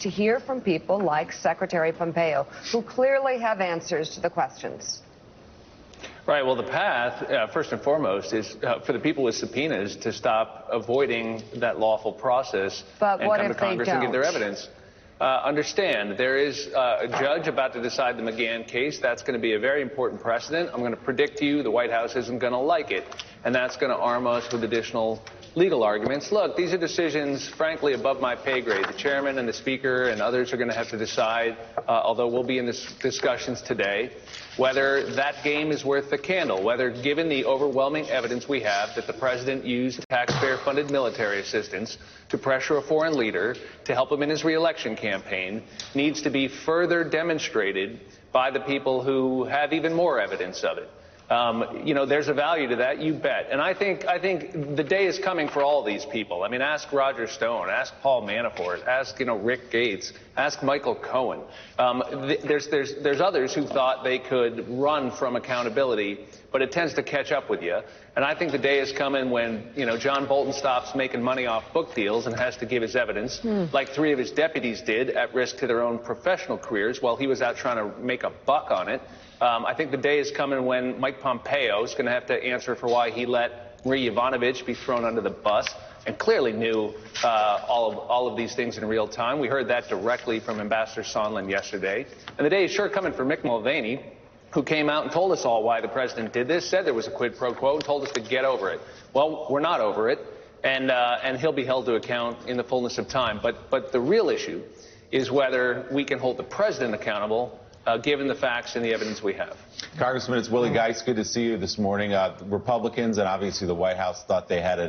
to hear from people like Secretary Pompeo, who clearly have answers to the questions. Right. Well, the path, first and foremost, is for the people with subpoenas to stop avoiding that lawful process and come to Congress and give their evidence. Understand, there is a judge about to decide the McGahn case. That's going to be a very important precedent. I'm going to predict to you the White House isn't going to like it, and that's going to arm us with additional legal arguments. Look, these are decisions, frankly, above my pay grade. The chairman and the speaker and others are going to have to decide, although we'll be in this discussions today, whether that game is worth the candle, whether, given the overwhelming evidence we have that the president used taxpayer-funded military assistance to pressure a foreign leader to help him in his re-election campaign, needs to be further demonstrated by the people who have even more evidence of it. You know, there's a value to that, you bet. And I think the day is coming for all these people. I mean, ask Roger Stone, ask Paul Manafort, ask, Rick Gates, ask Michael Cohen. There's others who thought they could run from accountability, but it tends to catch up with you. And I think the day is coming when, John Bolton stops making money off book deals and has to give his evidence, like 3 of his deputies did, at risk to their own professional careers while he was out trying to make a buck on it. I think the day is coming when Mike Pompeo is going to have to answer for why he let Marie Yovanovitch be thrown under the bus and clearly knew all of these things in real time. We heard that directly from Ambassador Sondland yesterday. And the day is sure coming for Mick Mulvaney, who came out and told us all why the president did this, said there was a quid pro quo, and told us to get over it. Well, we're not over it, and he'll be held to account in the fullness of time. But the real issue is whether we can hold the president accountable, given the facts and the evidence we have. Congressman, it's Willie Geist. Good to see you this morning. Republicans and obviously the White House thought they had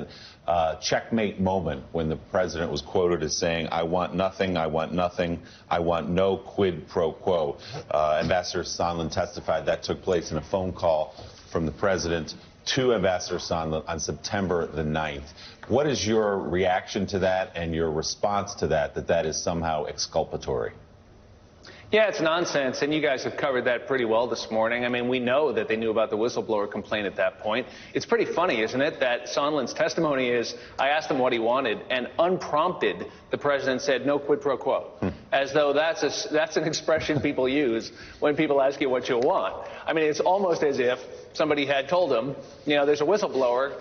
a checkmate moment when the president was quoted as saying, "I want nothing, I want nothing, I want no quid pro quo." Ambassador Sondland testified that took place in a phone call from the president to Ambassador Sondland on September the 9th. What is your reaction to that and your response to that is somehow exculpatory? Yeah, it's nonsense, and you guys have covered that pretty well this morning. I mean, we know that they knew about the whistleblower complaint at that point. It's pretty funny, isn't it, that Sondland's testimony is, I asked him what he wanted, and unprompted, the president said, no quid pro quo, as though that's an expression people use when people ask you what you want. I mean, it's almost as if somebody had told him, there's a whistleblower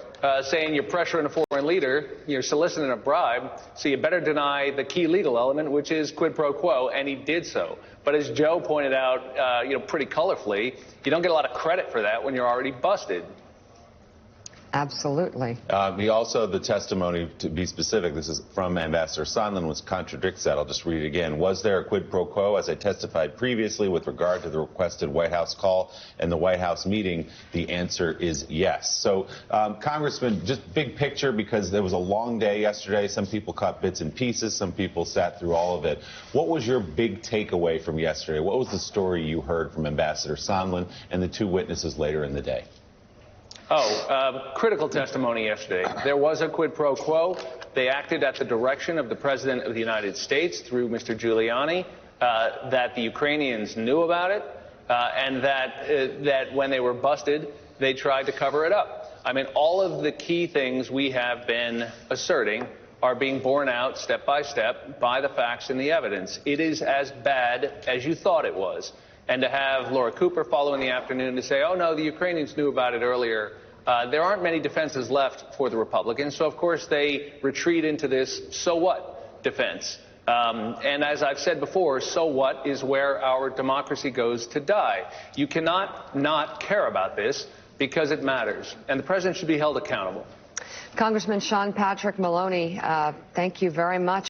saying you're pressuring a foreign leader, you're soliciting a bribe, so you better deny the key legal element, which is quid pro quo, and he did so. But as Joe pointed out, pretty colorfully, you don't get a lot of credit for that when you're already busted. Absolutely. The testimony, to be specific, this is from Ambassador Sondland, which contradicts that. I'll just read it again. Was there a quid pro quo? As I testified previously with regard to the requested White House call and the White House meeting, the answer is yes. So, Congressman, just big picture, because there was a long day yesterday. Some people caught bits and pieces. Some people sat through all of it. What was your big takeaway from yesterday? What was the story you heard from Ambassador Sondland and the 2 witnesses later in the day? Critical testimony yesterday. There was a quid pro quo. They acted at the direction of the President of the United States through Mr. Giuliani, that the Ukrainians knew about it, and that when they were busted, they tried to cover it up. I mean, all of the key things we have been asserting are being borne out step by step by the facts and the evidence. It is as bad as you thought it was. And to have Laura Cooper follow in the afternoon to say, oh, no, the Ukrainians knew about it earlier, there aren't many defenses left for the Republicans. So, of course, they retreat into this so what defense. And as I've said before, so what is where our democracy goes to die. You cannot not care about this because it matters. And the president should be held accountable. Congressman Sean Patrick Maloney, thank you very much.